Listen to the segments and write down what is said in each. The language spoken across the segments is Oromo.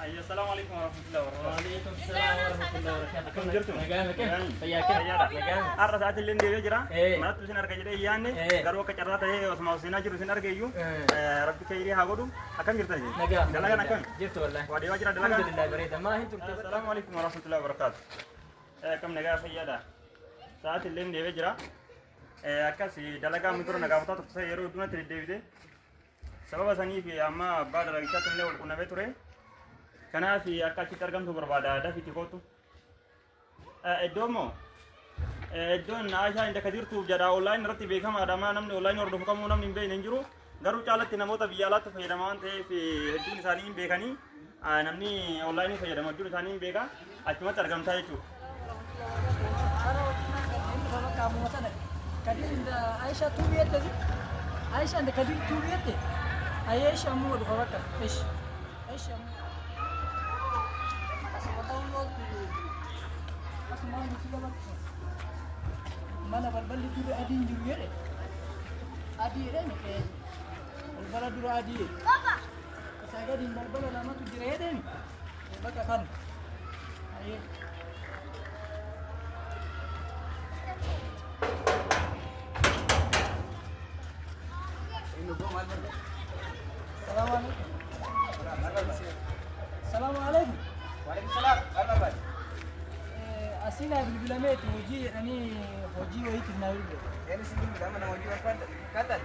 أيوة السلام عليكم ورحمة الله وبركاته. وعليكم السلام ورحمة الله وبركاته. كم جرتم؟ نجامك فياك نجام. أرى ساعات اللي ندي يجرا. إيه. ما تبصين أرجع جدي يعني. إيه. قالوا كجرات هي واسمع وسينا جرو سينا أرجع يو. إيه. ربي كيري هاغودو. أكم جرتا جي؟ نجام. دلنا نكم. جرت والله. وادي واجرا دلنا. الحمد لله بريدة ما هي تبكي. السلام عليكم ورحمة الله وبركاته. كم نجا فيادا. ساعات اللي ندي يجرا. أكاسي دلنا متر نجا فتا تبصي يرو دونا تريد دي. سبب سني في أما بعد رجعت تملي وكنا بتوري. كنا في أكاسي ترجم تو بربادا ده في تكوتو. إدومو. إدون عايشة عند كثير تو جرا أونلاين رتي بيكم أداما نمني أونلاين وردو فكم نمني بين نجرو. قالوا تعالى تناموتا بيالات في دمان تي في الدين سالين بيكاني. نمني أونلاين في دمان جرو سالين بيكا. أجمع ترجم تاي تو. كثير عند عايشة توبيت تزي. عايشة عند كثير توبيت. عايشة مو الغرقة. إيش؟ عايشة مو. mana balbal itu adi juga deh, adi deh nih kayak balbal dulu adi. Saya di balbal lama tu jerai deh nih, baca kan, ayo. Assalamualaikum. Waalaikumsalam. Apa? أسينا بالبلامات وجي يعني وجي وهي تناول. يعني سيدي لما أنا وجي وفد كتل.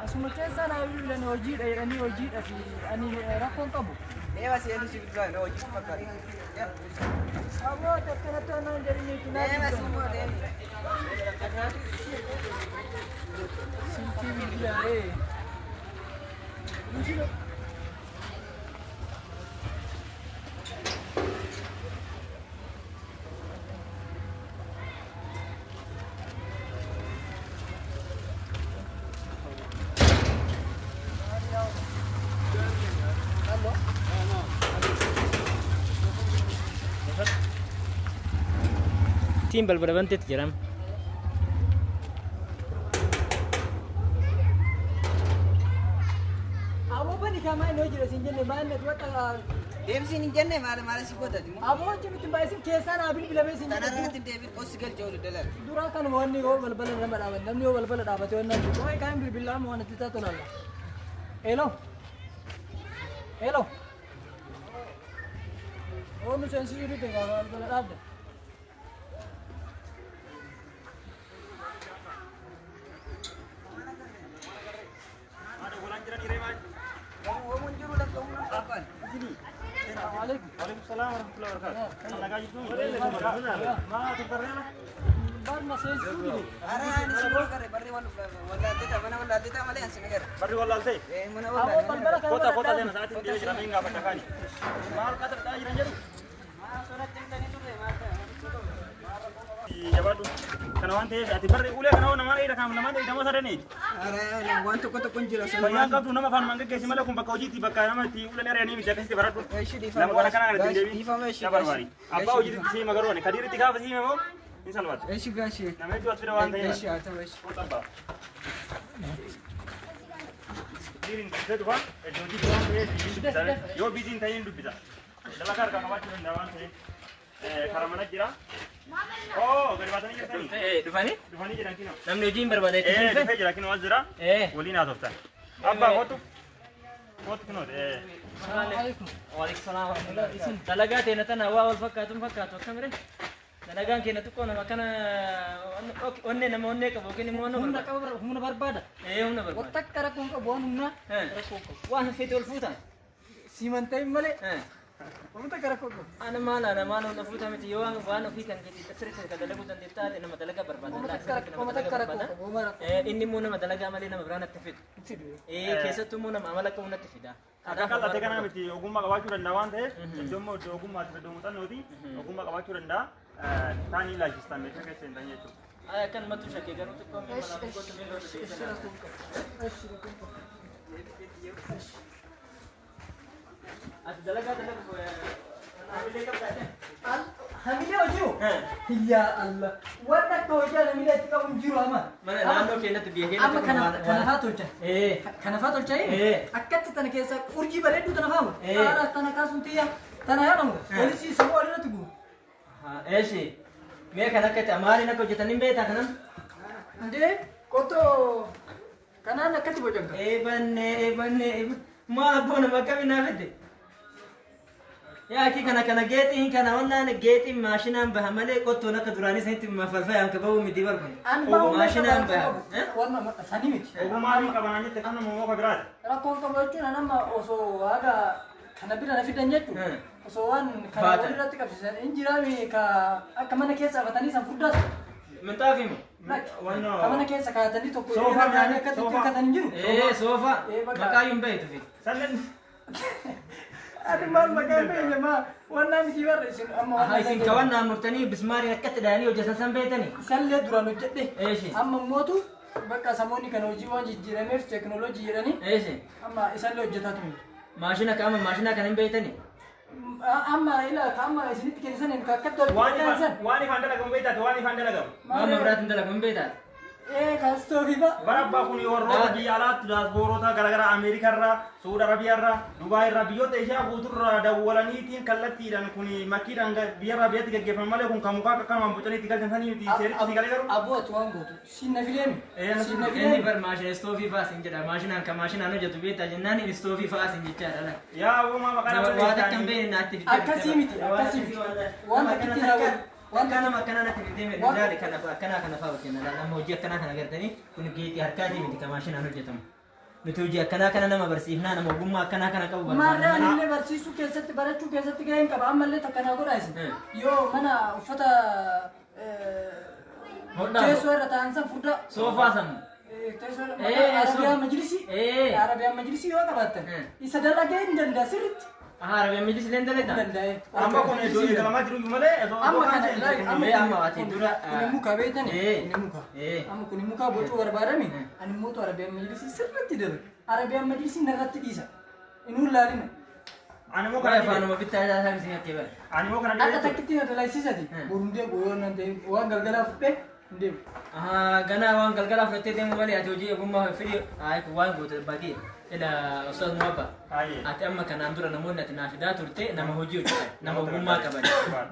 أسمع كذا أنا أقول لأن وجي يعني وجي في يعني رقم طبو. إيه بس يعني سيدي أنا وجي فكر. يا. أبغى تكلم أنا جريني كنا. إيه بس مو ده. سنتي بيجي عليه. مشي له. تيم بالبربنت تجرم. أبغى بني كمان نوجي سنجنة ما نتوقع. ديم سين جنة مالا سيكوتا دي. أبغى جم تبايسين كيسان أبين بلا سنجنة. أنا رأيت ديفيد أوسيكال جول دلال. دورا كان واني هو بالبلد لما دابن نمني هو بالبلد دابته وانا توي كان بالله ما وانا تتا تولا هلو هلو هو نسنسي يريد بالبلد دابته هو منجرو لك يوم نقابل. السلام عليكم وعليكم السلام ورحمة الله وبركاته. أنا قاعد يسوي. ما تقدرنا. بارنا سيسودي أنا سيقول كره بري ولا تيتا منا ولا تيتا مالي أنسى نجار. بري والله سي. إيه منا أبغى ولا. بالبلد Kota deh saat ini dia jalan enggak pada kali. Mahal kata dah jalan jalan. ما صورة تيتا نيتو ده ما Iya baru. Karena wanti ati barri ule kana wana mara ida kam namanya ida masa dene. أنا وانتو كنت كنجرا Banyak kau tu nama fan mangga kesi malah kumpa kauji tiba kaya nama ti ule nere ni bisa kasi barat. إيش دي Nama wana kana ada دي dewi. فما إيش Ya baru mari. Apa uji si magaro ni kadiri tiga apa sih memang? Insal bat. إيش قاشي Nama itu asli wanti. إيش أتى إيش Kota ba. Dirin kita tu kan? Jadi tu kan? Yo bizin tayin du bisa. Dalam kar kana wajib ndawan te. Karamana jira. Oh, gari batani jira tani. دفاني؟ Dufani jira kino. نمني وجين بربادة. Dufai jira kino wajira. إيه. Wali na tofta. Abba kotu. Kotu kino. السلام عليكم وعليكم السلام ورحمة الله. اسم دلقات هنا تنا واو الفكات وفكات وكاميرا. دلقان كنا تكون مكان وني نما وني كبوكني مو هم نبر. نكبر هم نبربادة إيه هم نبر. وقتك كركون كبون هم واحد في تول فوتا. سيمنتين ملء إيه. هم تكركون أنا ما نفوت هم تيوان وانا في كان كذي تسرت كذا لقوا تنتهي إنما دلقا بربادة. هم تكركون هم إني مو نما دلقا مالي نما برانا تفيد. إيه كيسة تمو نما عملك مو نتفيدا. Ada kala teka na miti ogumma kawachu randa wante. Jomo ogumma tu domo tan noti. Ogumma kawachu randa. Tani la jistan me kake sendanya tu. كان ما تشكي كانوا تكون من ايش مناطق كنت من ايش ايش ايش الدلقات اللي هميلة وجو يا الله ودك akka hojii miila itti qabu hin jiru amma. Mana naannoo keenyatti biyya keenyatti. Amma kanafaa tolcha. Kanafaa tolcha akkatti tana keessa urjii bareedduu tana faamu. Haara tana kaasuun xiyya tana yaadamu. Poolisii sabuu walirratti guuru. Eeshi mee kan akkatti maaliin akka hojjetanii beektaa kanan? Ndee qottoo kanaan akkatti bocanka. Eebanne maal abboo nama akkamii naaf edde? Yaa akii kana geexiin kana onnaan geexiin maashinaan baha malee qottoon akka duraanii sanitti mafalfayaan ka bahu miti barbaade. Maashinaan baha. Wanna sanii miti. Ogummaa qabanaan jette kan nama mooka biraati. Rakkoon qabu jechuun nama osoo waaga kana bira na fidan jechuun osoo waan kana walirratti qabsiisan hin jiraami ka akka mana keessa afatanii san fuddaatu. Minxaafi moo? Ka mana keessa kaatanii tokko nyaanii akka xixiqqatan hin jiru. Soofa maqaa yuun baheetu fi. Sallan. Ati maal maqaan beekne maa wannaa miti barra isin amma Haa isin kawannaa murtanii bismaariin akkatti dhaanii hojjetan san beektanii? isallee duraan hojjedhe. Eeshi. Amma mootu bakka samoonni kana hojii waan jijjiirameef teekinooloojii jedhanii Eeshi. amma isallee hojjetaa ture. Maashina kana hin beektanii? Amma ila amma isinitti kennisan hin kakkatti hojjetan. Waan ifaan dalagamu beektaate waan ifaan dalagamu. Waan biraatiin dalagu hin beektaa? Kaastoofi ba. Barabbaa kun warroota biyya alaatti daasboorota garaagaraa Ameerikarraa, Suudi Arabiyaarraa, Dubaayirraa biyyoota ishee guuturraa dawwalaniitiin kallattiidhaan kun makkiidhaan biyyarraa biyyatti gaggeeffamu malee kun kan mukaa akka namaan bocanii itti galchatanii miti seeritti galee garuu. Abbooti waan gootu. Sinna fideemi. Sinna Inni fideemi. bar maashina istoofii fa'aasin jedha. Maashinaan kan maashinaan hojjetu beektaa jennaan istoofii fa'aasin jechaadha. Yaa uumaa maqaa Waa takka hin beekne naatti fidee. Akkasii miti. Akkasii miti. Waan takkitti raawwatu. Waan nama akkanaa natti fidee mee daali kana kana fa'aa hojjenna. Nama hojii akkanaa kana gartanii kun geetii harkaatii miti kan maashinaan hojjetamu. Nuti hojii akkanaa kana nama barsiifnaa nama ogummaa akkanaa kana qabu Maarree anillee barsiisuu keessatti barachuu keessatti gaheen qaba. Ammallee takka naa godhaa isin. Yoo mana uffata teessoo irra taa'an san fuddaa. soofaa samu. Teessoo Arabiyaa Majlisii. Arabiyaa Majlisii yoo qabaattan isa dalagee hin danda'a sirriitti. Arabiyaa Majlisii leen dalagaa? Danda'e. amma kun iddoo galamaa jiru malee Amma kana amma ati dura kuni muka beektan kuni muka. Amma kuni muka bocuu barbaadami. Ani mootu Arabiyaa Majlisii sirriitti dalaga. Arabiyaa Majlisii narratti dhiisa. Inuun laalina. animoo Kaya kana faanuma bittaa isaa isaa bisin akkee bara. animoo kana Akka takkitti na dalagsisati. Borumdee goyoon ta'e waan galgalaa fudhee hin deemu. Ganaa waan galgalaa fudhattee deemu malee ati hojii ogummaa fidii waan goote bakkee ila ustaz Muhabba. Haayee. Ati amma kanaan dura namoonni ati naaf fidaa turte nama hojii hojjetan nama ogummaa qaban.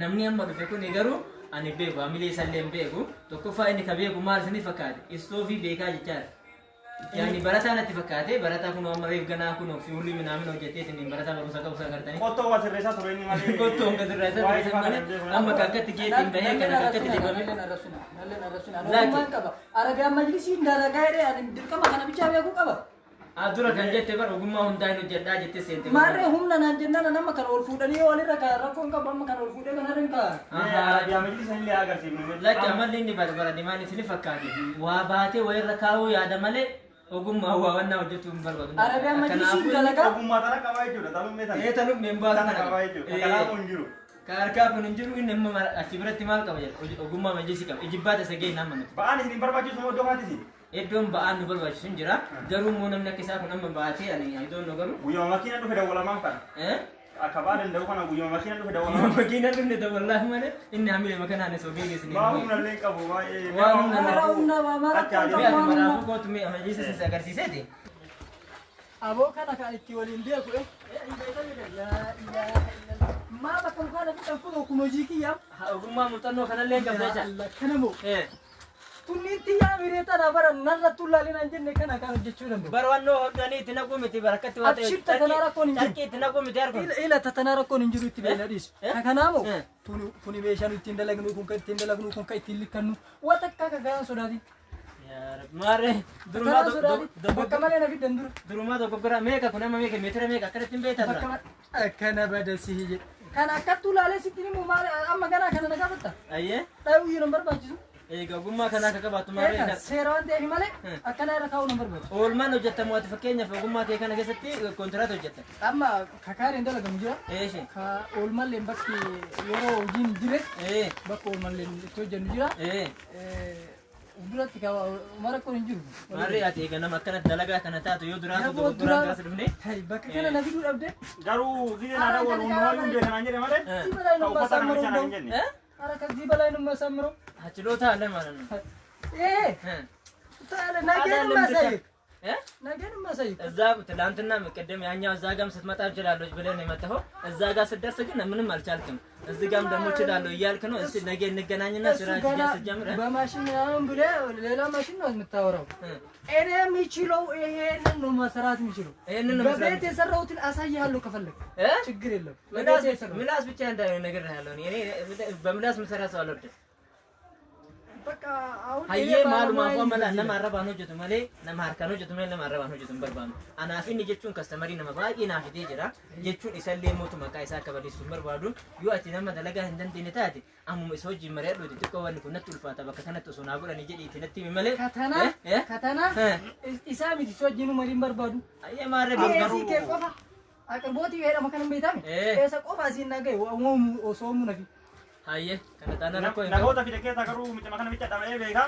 Namni amma dhufe kun garuu ani beeku amilee isallee hin beeku tokkoffaa inni ka beeku maal isinii fakkaate istoofii beekaa jechaadha. Yani barataa natti fakkaate barataa kun amma reef ganaa kun fiiwulii minaamin hojjetteetiin barataa barumsa qabu isaa gartanii. qottoo waa sirreessaa ture inni malee Qottoon gadi irraa isa taasisan malee amma kakkatti geetiin bahee kana kakkatti dibame. Nalleen arrabsina. Ogummaan qaba. Arabiyaan Majlisiin dalagaa jedhee ani dirqama kana bichaa beekuu qaba. Dura kan jette bar ogummaa hundaa hin hojjedhaa jettee seente. Maarree humna naan jennaan nama kan ol fuudhanii walirra kaa rakkoon qabu amma kan ol fuudhee kan harreen kaa. Arabiyaa Majlisa illee agarsiifnu Lakki amalli inni bara dimaan isini fakkaate waa baatee wayirra kaa'uu yaada malee ogummaa waa wannaa hojjetu hin barbaadu. Arabiyaan Majlisiin dalagaa. ogummaa tana qabaa jechuudha talummee tana Tanuu membaasu tana qabaa jechuudha kanaafuu hin jiru Harkaa kun hin jiru inni amma achi biratti maal qaba jedha ogummaa majlisii qaba ijibbaata isa ga'e nama nuti. ba'aan isin barbaachisu moo iddoo kaatisi Iddoon ba'aan nu barbaachisu hin jira garuu immoo namni akka isaa kun amma baatee ani iddoon nu garuu. guyyama makiina dhufe dawwalamaan kana akka baa danda'u kana guyyama makiina dhufe Yoo dawwalamaan makiina dhufne wallaahi malee inni hamilee makanaan isa ogee geessine. waa humna illee qabu baay'ee Waa humna illee Mara humna mara Mee ati maraafuu kootu mee majlisa isa agarsiiseeti. aboo kana kan itti waliin beeku maa bakka mukaana fixan kun kun hojii kiyyaa Ogummaa muuxannoo kanallee qabda jecha. kana moo tunniitti yaa mireetaa bara narra tullaalina hin jenne kana kan hojjechuu danda'u. Barwannoo hodhanii itti naquu miti barakatti waa ta'e. Abshirta kanaa rakkoon hin jiru. Tarkii itti naquu miti arguun. Ila tatanaa rakkoon hin jiru itti beela dhiisu. Kanaamoo kuni meeshaan ittiin dalagnu kun kan ittiin dalagnu kun kan ittiin likkannu waan takka akka gahaan sodaati. Maarree Durumaa sodaati. Bakka malee na fiddan dura. durumaa dogoggora meeqa kun amma meeqa meetira meeqa akkatti hin beektaa Bakka dura. akkana bada sihi jedhe. Kan akkattuu laalee sitti himu maal amma ganaa kana na gaafatta. Ayyee Dhaayuu yoo nan barbaachisu. egaa ogummaa kanaa akka qabaattu maarree. Seera waan ta'eef malee akkana irra kaa'uu nan barbaachisu. Oolmaan hojjettamu ati fakkeenyaaf ogummaa kee kana keessatti kontiraata hojjetta. Amma kakaariin dalagamu jira. Eeshi. Ka oolmalleen bakki yeroo hojiin jire bakka oolmalleen itti hojjennu jira. Duratti ka mara kun hin jiru. Maarree ati egaa nama akkana dalagaa kana taatu yoo duraatu dogoggoraan gaas dhufne. Bakka kana na fiduu dhabde. garuu gidee na dawwalu hundumaa hundee kanaan jedhe malee Zibalaa ka inummaa uffata sammaruu namicha hin hin ta'u. jenne Haraka zibalaa inummaa sammaruu. ችሎታ አለ ማለት ነው። ነገን ማሳይክ እ ነገን ማሳይክ እዛ ትላንትና ቅድም ያኛው እዛ ጋርም ስትመጣ እችላለሁ ብለህ ነው የመጣኸው። እዛ ጋር ስትደርስ ግን ምንም አልቻልክም። እዚህ ጋርም ደግሞ እችላለሁ እያልክ ነው። እስቲ ነገ እንገናኝና ስራ ስትጀምር በማሽን አሁን ብለህ ሌላ ማሽን ነው የምታወራው። እኔ የሚችለው ይሄንን ነው መስራት የሚችለው። ይሄንን ነው በቤት የሰራሁትን አሳይሃለሁ ከፈለክ ችግር የለም። ምላስ ብቻ እንዳለው ነገር ያለው እኔ በምላስ ምሰራ ሰው አልወድም። በቃ አሁን አየ ማሉ ማፈመላ ነማረባን ሆጀቱ ማለ ነማርከን ሆጀቱ ማለ ነማረባን ሆጀቱ በርባም አናፊን ጀቹን ከስተመሪ ነማባቂ ናፊቴ ጅራ ጀቹን ኢሰሌ ሞቱ መቃይሳ ከበዲሱ በርባዱ ዩአቲ ነማ ደለጋ እንደን ዲነታቲ አሙ ሶጂ መሪያዶ ዲጥቆ ወን ኩነት ኡልፋታ በከተነት ሶና ጉረን ጀዲ ትነቲ መለ ከተና ኢሳሚ ሶጂኑ መሪን በርባዱ አየ ማረ በርባዱ ቆፋ አቅርቦት ይሄዳ መከነም ቤታም ኤሰ ቆፋ ሲናገይ ወሙ ኦሶሙ ነፊ አየ ከነታና ነኮ nagoota fi dekkee tagaruu micama kana micha dhamee beeka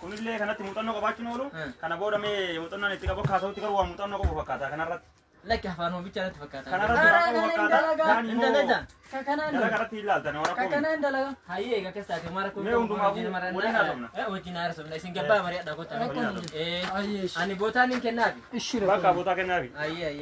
kunillee kanatti muuxannoo qabaachuun oolu kana booda mee muuxannoon itti qabu kaasawutti garuu waa muuxannoo qabu fakkaata kanarratti ለካ አፋኑ ብቻ ነው ተፈካታ kanarratti waa qabu fakkaata yaani እንደነዳ ከከና dalaga irratti ilaaltan warra ከከና እንደለጋ አየ ከከሳተ ማረኮ mee hundumaa waliin haasofna ወጂና አርሰብና ሲንገባ መሪያ ዳቆታ አኒ ቦታኒን ከናቢ እሺ bakka bootaa kennaafi አየ አየ